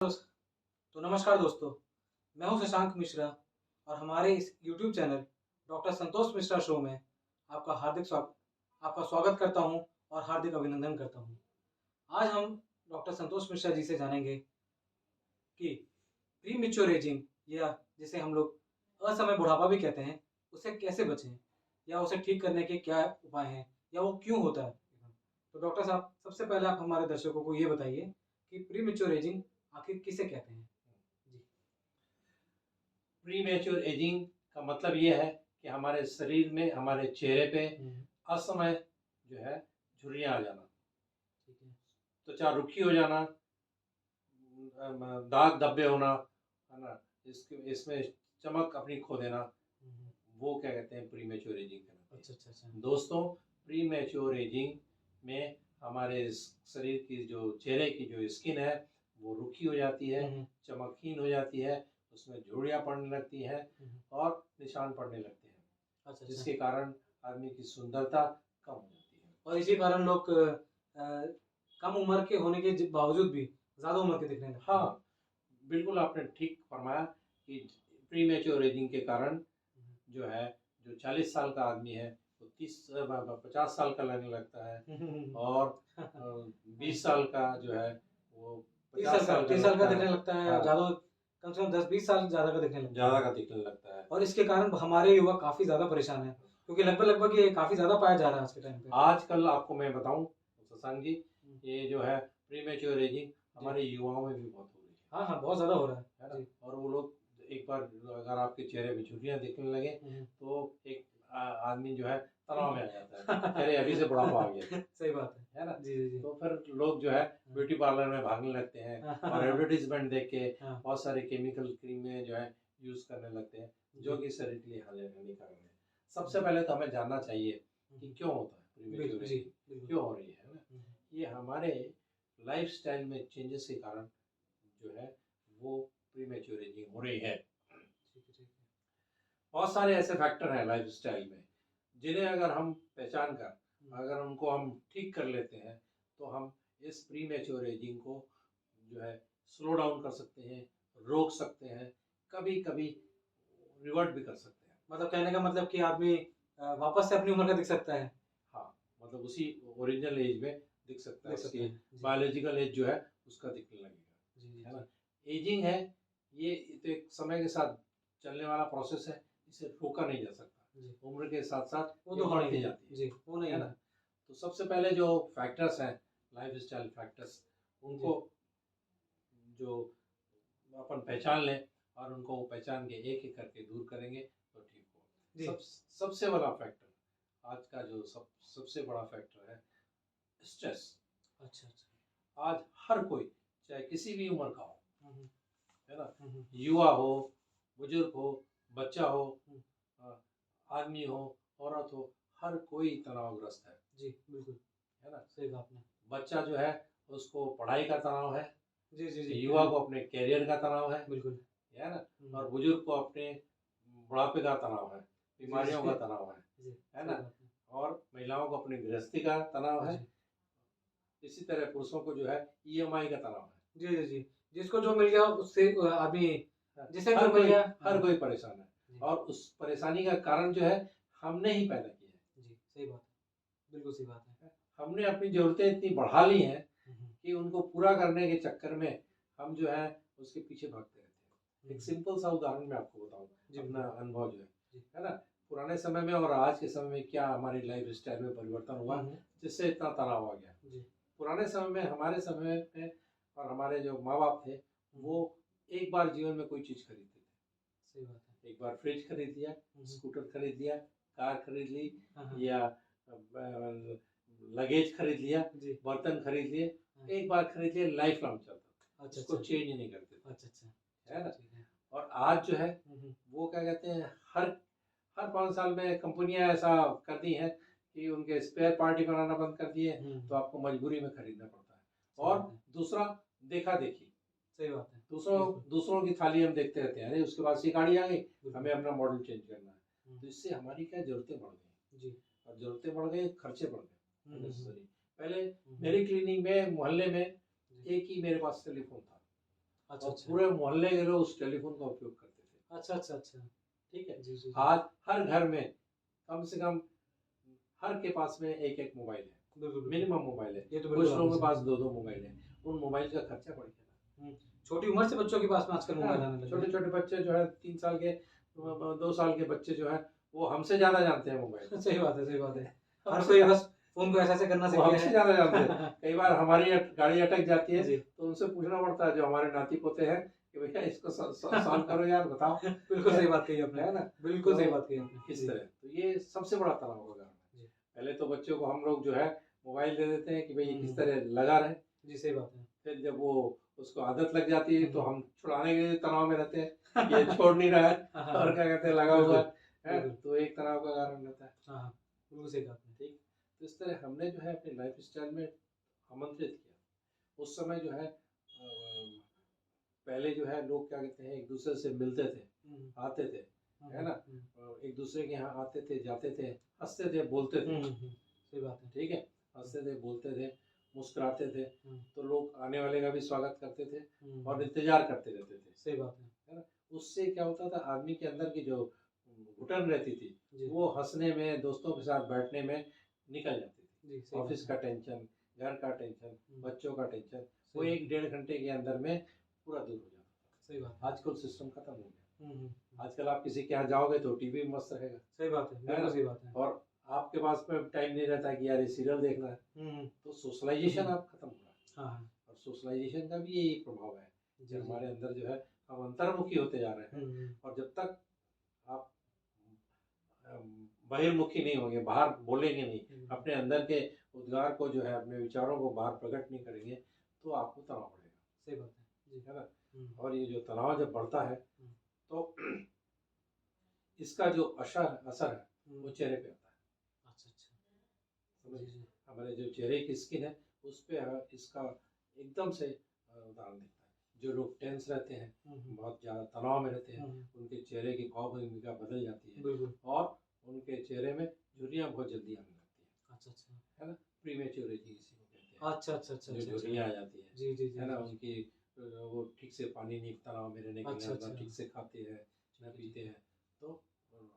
तो नमस्कार दोस्तों, मैं हूं शशांक मिश्रा और हमारे इस YouTube channel doctor Santosh Mishra show में आपका स्वागत करता हूं और हार्दिक अभिनंदन करता हूं। आज हम डॉक्टर संतोष मिश्रा जी से जानेंगे कि प्री मैच्योर एजिंग या जिसे हम लोग असमय बुढ़ापा भी कहते हैं, उससे कैसे बचें या उसे ठीक करने के क्या उपाय हैं या वो क्यों होता है। तो डॉक्टर साहब, सबसे पहले आप हमारे दर्शकों को ये बताइए कि प्री मैच्योर एजिंग आखिर किसे कहते हैं। प्री मैच्योर एजिंग का मतलब ये है कि हमारे शरीर में, हमारे चेहरे पे असमय जो है झुर्रियाँ आ जाना, त्वचा रुखी हो जाना, दाग धब्बे होना, है ना, इसमें चमक अपनी खो देना, वो क्या कहते हैं प्री मैच्योर एजिंग कहलाती है। अच्छा। दोस्तों, प्री मैच्योर एजिंग में हमारे शरीर की जो चेहरे की जो स्किन है वो रुखी हो जाती है, चमकहीन हो जाती है, उसमें झुर्रियाँ पड़ने लगती हैं और निशान पड़ने लगते हैं। अच्छा। जिसके कारण आदमी की सुंदरता कम हो जाती है और इसी कारण लोग कम उम्र के होने के बावजूद भी ज़्यादा उम्र के दिखने लगते हैं। हाँ, बिल्कुल आपने ठीक फरमाया कि प्री मैच्योर एजिंग के कारण जो है, जो 40 साल का आदमी है वो 50 साल का लगने लगता है और 20 साल का जो है वो 30 साल का दिखने लगता है। हाँ। ज़्यादा कम से कम 10-20 साल ज़्यादा का दिखने लगता है और इसके कारण हमारे युवा काफ़ी ज़्यादा परेशान है, क्योंकि लगभग ये काफ़ी ज़्यादा पाया जा रहा है आज के टाइम पे। आजकल आपको मैं बताऊं शशांक जी, ये जो है प्री मैच्योर एजिंग हमारे युवाओं में भी बहुत हो रही है। हाँ, बहुत ज़्यादा हो रहा है ना। और वो लोग एक बार अगर आपके चेहरे पे झुर्रियाँ दिखने लगे तो एक आदमी जो है तनाव में आ जाता है, अरे अभी से बुढ़ापा आ गया। सही बात है ना। जी। तो फिर लोग जो है ब्यूटी पार्लर में भागने लगते हैं और एडवर्टीजमेंट देख के बहुत सारे केमिकल क्रीमें जो है यूज करने लगते हैं, जो कि शरीर के लिए हानिकारक है। सबसे पहले तो हमें जानना चाहिए कि क्यों होता है प्री मैच्योर एजिंग, क्यों हो रही है ना। ये हमारे लाइफस्टाइल में चेंजेस के कारण जो है वो प्री मैच्योर एजिंग हो रही है। बहुत सारे ऐसे फैक्टर हैं लाइफस्टाइल में जिन्हें अगर हम पहचान कर अगर उनको हम ठीक कर लेते हैं तो हम इस प्री मैच्योर एजिंग को जो है स्लो डाउन कर सकते हैं, रोक सकते हैं, कभी कभी रिवर्ट भी कर सकते हैं। मतलब कहने का मतलब कि आदमी वापस से अपनी उम्र का दिख सकता है। हाँ, मतलब उसी ओरिजिनल एज में दिख सकता है, उसकी बायोलॉजिकल एज जो है उसका दिखने लगेगा, है ना। एजिंग है ये तो एक समय के साथ चलने वाला प्रोसेस है, इसे रोका नहीं जा सकता। उम्र के साथ साथ वो तो बढ़ती जाती है जी, वो नहीं है ना। तो सबसे पहले जो फैक्टर्स हैं, लाइफस्टाइल फैक्टर्स, उनको जो अपन पहचान लें और उनको पहचान के एक एक करके दूर करेंगे तो ठीक हो। सबसे बड़ा फैक्टर आज का जो सबसे बड़ा फैक्टर है स्ट्रेस। अच्छा। आज हर कोई चाहे किसी भी उम्र का हो, है ना, युवा हो, बुजुर्ग हो, बच्चा हो, आदमी हो, औरत हो, हर कोई तनावग्रस्त है। जी बिल्कुल, है ना। सही बात है। बच्चा जो है उसको पढ़ाई का तनाव है, जी। युवा को अपने कैरियर का तनाव है, बिल्कुल, है ना, और बुजुर्ग को अपने बुढ़ापे का तनाव है, बीमारियों का तनाव है ना, और महिलाओं को अपनी गृहस्थी का तनाव है। इसी तरह पुरुषों को जो है ईएमआई का तनाव है। जी, जिसको जो मिल गया उससे आदमी, जिसे जो मिल गया, हर कोई परेशान है और उस परेशानी का कारण जो है हमने ही पैदा किया है। जी, सही बात है, बिल्कुल सही बात है। हमने अपनी जरूरतें इतनी बढ़ा ली हैं कि उनको पूरा करने के चक्कर में हम जो है उसके पीछे भागते रहते हैं। एक सिंपल सा उदाहरण मैं आपको बताऊं, अपना अनुभव जो है ना, पुराने समय में और आज के समय में क्या हमारी लाइफ स्टाइल में परिवर्तन हुआ जिससे इतना तनाव आ गया। पुराने समय में, हमारे समय में और हमारे जो माँ बाप थे वो एक बार जीवन में कोई चीज खरीदते थे। सही बात है। एक बार फ्रिज खरीद लिया, स्कूटर खरीद लिया, कार खरीद ली, या लगेज खरीद लिया, बर्तन खरीद लिए, एक बार खरीद लिया, लाइफ लॉन्ग चलता। अच्छा, उसको चेंज ही नहीं करते। अच्छा, है ना। और आज जो है वो क्या कहते हैं, हर 5 साल में कंपनियां ऐसा कर दी हैं कि उनके स्पेयर पार्टी बनाना बंद कर दिए, तो आपको मजबूरी में खरीदना पड़ता है। और दूसरा, देखा देखी। सही बात है। दूसरों की थाली हम देखते रहते हैं, अरे उसके बाद से गाड़ी आ गई, हमें अपना मॉडल चेंज करना है। तो इससे हमारी क्या जरूरतें बढ़ गई और जरूरतें बढ़ गई, खर्चे बढ़ गए। पहले मेरी क्लिनिक में, मोहल्ले में एक ही मेरे पास टेलीफोन था, अच्छा और अच्छा पूरे मोहल्ले के लोग उस टेलीफोन का उपयोग करते थे। अच्छा अच्छा अच्छा ठीक है। जी जी आज हर घर में कम से कम हर के पास में एक एक मोबाइल है, बिल्कुल बिल्कुल मिनिमम मोबाइल है। ये तो कुछ बिल्कुल लोगों आपने के सही पास दो दो मोबाइल है। उन मोबाइल का खर्चा बढ़ गया। हम्म, छोटी उम्र से बच्चों के पास में आजकल मोबाइल आने लगे छोटे छोटे बच्चे जो है 3 साल के 2 साल के बच्चे जो है वो हमसे ज्यादा जानते हैं मोबाइल। सही बात है सही बात है हर हमसे कोई बस फोन को ऐसे ऐसे करना वो सीख गया हमसे है ज्यादा जानते हैं। कई बार हमारी गाड़ी अटक जाती है जी तो उनसे पूछना पड़ता है जो हमारे नाती पोते हैं कि भैया इसको सॉल्व करो यार, बताओ। बिल्कुल सही बात कही आपने है ना। बिल्कुल तो सही बात कही आपने इस जी तरह तो ये सबसे बड़ा तनाव का कारण है। जी पहले तो बच्चों को हम लोग जो है मोबाइल दे देते हैं कि भाई ये किस हम्म, तरह लगा रहे। जी सही बात है फिर जब वो उसको आदत लग जाती है तो हम्म, हम छुड़ाने के लिए तनाव में रहते हैं कि ये छोड़ नहीं रहा है हाँ हाँ और हाँ, क्या कहते हैं लगा हुआ है। बिल्कुल तो एक तनाव का कारण रहता है। हाँ हाँ बिल्कुल सही कहा आपने ठीक। तो इस तरह हमने जो है अपनी लाइफ स्टाइल में आमंत्रित किया। उस समय जो है पहले जो है लोग क्या कहते हैं एक दूसरे से मिलते थे, आते थे, है ना। एक दूसरे के यहाँ आते थे, जाते थे, हंसते थे, बोलते थे। सही बात है ठीक है। हंसते थे, बोलते थे, मुस्कुराते थे। तो लोग आने वाले का भी स्वागत करते थे और इंतजार करते रहते थे। सही बात है ना। उससे क्या होता था आदमी के अंदर की जो घुटन रहती थी जी वो हंसने में, दोस्तों के साथ बैठने में निकल जाती थी। जी सही ऑफिस का बात है टेंशन, घर का टेंशन, बच्चों का टेंशन वो सही 1-1.5 घंटे के अंदर में पूरा दूर हो जाता था। सही बात है आजकल सिस्टम खत्म हो गया। हम्म, आजकल आप किसी के यहाँ जाओगे तो टीवी मस्त रहेगा, सही बात है है बिल्कुल ना। सही बात है और आपके पास में टाइम नहीं रहता कि यार ये सीरियल देखना है। तो सोशलाइजेशन आप खत्म हो रहा है। हाँ हाँ और सोशलाइजेशन का भी यही प्रभाव है जी कि जी हमारे अंदर जो है हम अंतर्मुखी होते जा रहे हैं। और जब तक आप बहिर्मुखी नहीं होंगे, बाहर बोलेंगे नहीं, अपने अंदर के उद्गार को जो है अपने विचारों को बाहर प्रकट नहीं करेंगे तो आपको तनाव बढ़ेगा। सही बात है जी है ना। और ये जो तनाव जब बढ़ता है तो इसका जो असर है वो चेहरे पे आता है। अच्छा अच्छा समझ। जी जी हमारे जो चेहरे की स्किन है उस पे इसका एकदम से उदाहरण दिखता है। जो लोग टेंस रहते हैं, बहुत ज़्यादा तनाव में रहते हैं, उनके चेहरे की भाव भूमिका बदल जाती है बिल्कुल और उनके चेहरे में झुर्रियाँ बहुत जल्दी आने लगती हैं। अच्छा अच्छा है ना। प्रीमेच्योर एजिंग इसी को कहते हैं। अच्छा अच्छा अच्छा जो अच्छा झुर्रियाँ आ जाती है। जी जी जी है ना। जी उनकी वो ठीक से पानी नहीं, तनाव में रहने के लिए अच्छा ना अच्छा ठीक से खाते हैं न जी, पीते हैं तो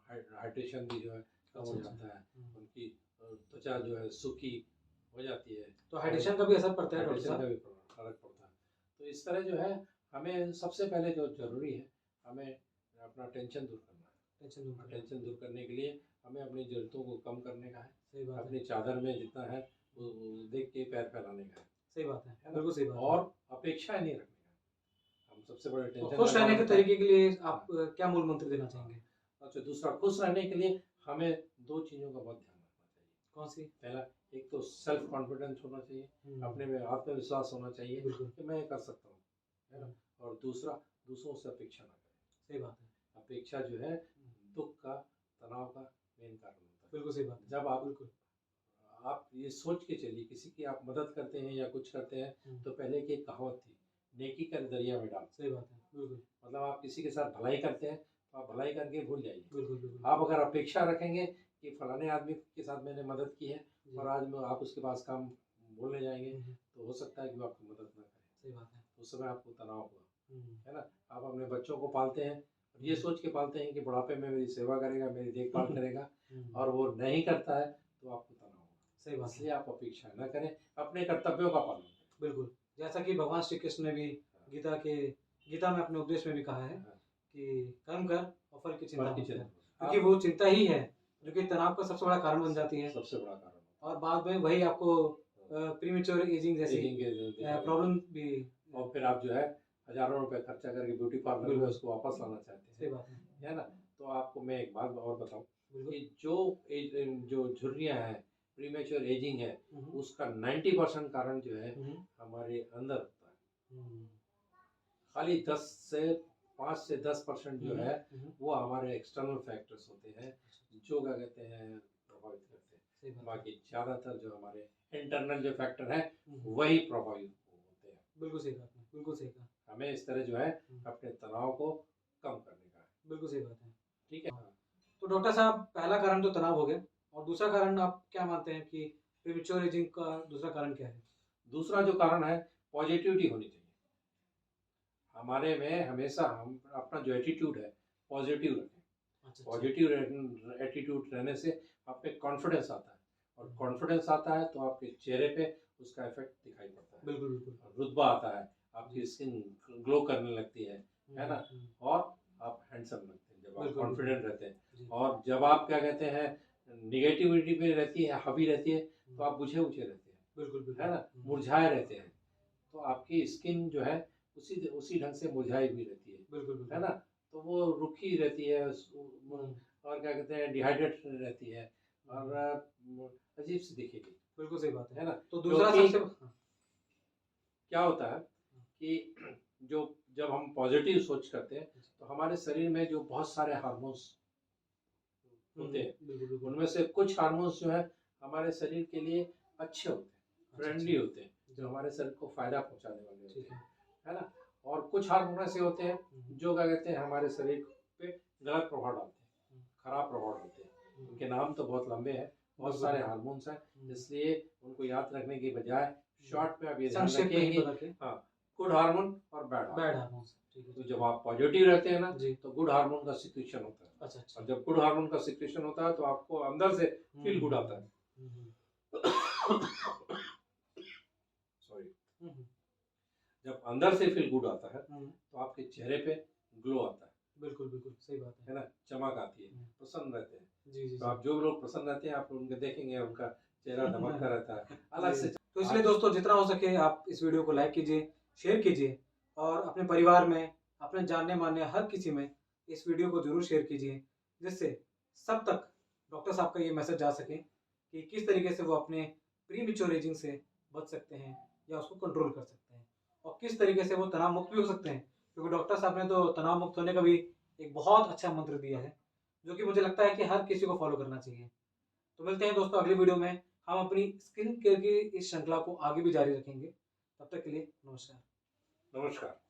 हाइड्रेशन भी जो है कम हो अच्छा अच्छा जाता है। उनकी त्वचा जो है सूखी हो जाती है। तो हाइड्रेशन का भी असर पड़ता है डॉक्टर हाइड्रेशन का साहब भी फर्क पड़ता है। तो इस तरह जो है हमें सबसे पहले जो जरूरी है हमें अपना टेंशन दूर करना है। टेंशन दूर करना है। टेंशन दूर करने के लिए हमें अपनी जरूरतों को कम करने का है। सही बात अपनी है चादर में जितना है वो देख के पैर फैलाने का है। सही बात है ना। बिल्कुल सही बात है और अपेक्षाएं नहीं रखने का। हम सबसे बड़े तो टेंशन खुश का रहने कारण के होता है। तरीके के लिए आप क्या मूल मंत्र देना चाहेंगे अच्छा, दूसरा खुश रहने के लिए हमें 2 चीज़ों का बहुत ध्यान रखना चाहिए। कौन सी पहला, एक तो सेल्फ कॉन्फिडेंस होना चाहिए, अपने में आत्मविश्वास होना चाहिए बिल्कुल कि मैं ये कर सकता हूँ। है ना। और दूसरा, दूसरों से अपेक्षा ना करें। सही बात है अपेक्षा जो है दुख का, तनाव का मेन कारण होता है। बिल्कुल सही बात है जब बिल्कुल आप ये सोच के चलिए किसी की आप मदद करते हैं या कुछ करते हैं तो पहले की एक कहावत थी, नेकी कर दरिया में डाल। सही बात है बिल्कुल मतलब आप किसी के साथ भलाई करते हैं तो आप भलाई करके भूल जाइए। बिल्कुल बिल्कुल आप अगर अपेक्षा रखेंगे कि फलाने आदमी के साथ मैंने मदद की है जी, और आज में आप उसके पास काम बोलने जाएंगे तो हो सकता है कि वो आपकी मदद ना करें। सही बात है उस समय आपको तनाव होगा। है ना। आप अपने बच्चों को पालते हैं और ये सोच के पालते हैं कि बुढ़ापे में मेरी सेवा करेगा, मेरी देखभाल करेगा और वो नहीं करता है तो आपको तनाव होगा। सही बात है इसलिए आप अपेक्षा न करें, अपने कर्तव्यों का पालन करें। बिल्कुल जैसा कि भगवान श्री कृष्ण ने भी गीता में अपने उपदेश में भी कहा है कि कर्म कर और फल की चिंता फल की मत कर चिंता। क्योंकि वो चिंता ही है जो कि तनाव का सबसे बड़ा कारण बन जाती है सबसे बड़ा कारण और बाद में वही आपको प्रीमेच्योर एजिंग जैसी प्रॉब्लम भी और फिर आप जो है हजारों रुपए खर्चा करके ब्यूटी पार्लर में बिल्कुल। उसको वापस लाना चाहते सही हैं। बात है है ना। तो आपको मैं एक बात और बताऊं बिल्कुल कि जो झुर्रियां हैं, प्रीमेच्योर एजिंग है, उसका 90% कारण जो है हमारे अंदर होता है। खाली 5 से 10% जो है वो हमारे एक्सटर्नल फैक्टर्स होते हैं जो क्या कहते हैं प्रभावित करते हैं। बाकी ज्यादातर जो हमारे इंटरनल जो फैक्टर है वही प्रभावित होते हैं। बिल्कुल सही कहा आपने बिल्कुल सही कहा हमें इस तरह जो है अपने तनाव को कम करने का है। बिल्कुल सही बात है ठीक है। तो डॉक्टर साहब पहला कारण तो तनाव हो गया और दूसरा कारण आप क्या मानते हैं कि प्रीमेच्योर एजिंग का दूसरा कारण क्या है दूसरा जो कारण है पॉजिटिविटी होनी चाहिए। हमारे में हमेशा हम अपना जो एटीट्यूड है पॉजिटिव रखें। अच्छा, पॉजिटिव एटीट्यूड रहने से आप में कॉन्फिडेंस आता है, और कॉन्फिडेंस आता है तो आपके चेहरे पे उसका इफेक्ट दिखाई पड़ता है, बिल्कुल बिल्कुल। रुतबा आता है, आपकी स्किन ग्लो करने लगती है ना, और आप हैंडसम लगते हैं जब आप बिल्कुल, कॉन्फिडेंट रहते हैं। जी। और जब आप क्या कहते हैं निगेटिविटी पे रहती है, हावी रहती है, तो आप बुझे रहते हैं, बिल्कुल बिल्कुल, है ना, मुरझाए रहते हैं, तो आपकी स्किन जो है उसी ढंग से मुरझाई हुई रहती है, बिल्कुल है ना, तो वो रुखी रहती है, और क्या कहते हैं डिहाइड्रेट रहती है, और अजीब सी दिखेगी। बिल्कुल सही बात है ना। तो दूसरा क्योंकि सबसे क्या होता है कि जो जब हम पॉजिटिव सोच करते हैं तो हमारे शरीर में जो बहुत सारे हार्मोन्स होते हैं, बिल्कुल बिल्कुल, उनमें से कुछ हार्मोन्स जो है हमारे शरीर के लिए अच्छे होते हैं, फ्रेंडली होते हैं, जो हमारे शरीर को फायदा पहुंचाने वाले होते ठीक हैं, है ना। और कुछ हार्मोन ऐसे होते हैं जो क्या कहते हैं हमारे शरीर पे गलत प्रभाव डालते हैं, खराब प्रभाव डालते हैं। उनके नाम तो बहुत लंबे हैं, बहुत सारे हार्मोन्स हैं, इसलिए उनको याद रखने की बजाय शॉर्ट में आप ये ध्यान संक्षेप में ही बता रखिए के हाँ, गुड हार्मोन और बैड बैड हार्मोन। हार्मोन, ठीक है, तो जब आप पॉजिटिव रहते हैं ना जी। तो गुड हार्मोन का सिक्रेशन होता है, अच्छा अच्छा, और जब गुड हार्मोन का सिक्रेशन होता है तो आपको अंदर से फील गुड आता है। सॉरी, जब अंदर से फील गुड आता है तो आपके चेहरे पे ग्लो आता है, बिल्कुल बिल्कुल सही बात है ना, चमक आती है, प्रसन्न रहते हैं। जी जी तो आप जो लोग प्रसन्न रहते हैं आप उनके देखेंगे उनका चेहरा दमकता रहता है अलग से। तो इसलिए दोस्तों जितना हो सके आप इस वीडियो को लाइक कीजिए, शेयर कीजिए, और अपने परिवार में, अपने जानने मानने हर किसी में इस वीडियो को जरूर शेयर कीजिए, जिससे सब तक डॉक्टर साहब का ये मैसेज जा सके कि किस तरीके से वो अपने प्री मैच्योर एजिंग से बच सकते हैं या उसको कंट्रोल कर सकते हैं, और किस तरीके से वो तनाव मुक्त भी हो सकते हैं, क्योंकि डॉक्टर साहब ने तो तनाव मुक्त होने का भी एक बहुत अच्छा मंत्र दिया है, जो कि मुझे लगता है कि हर किसी को फॉलो करना चाहिए। तो मिलते हैं दोस्तों अगली वीडियो में, हम अपनी स्किन केयर की इस श्रृंखला को आगे भी जारी रखेंगे। तब तक के लिए नमस्कार। नमस्कार।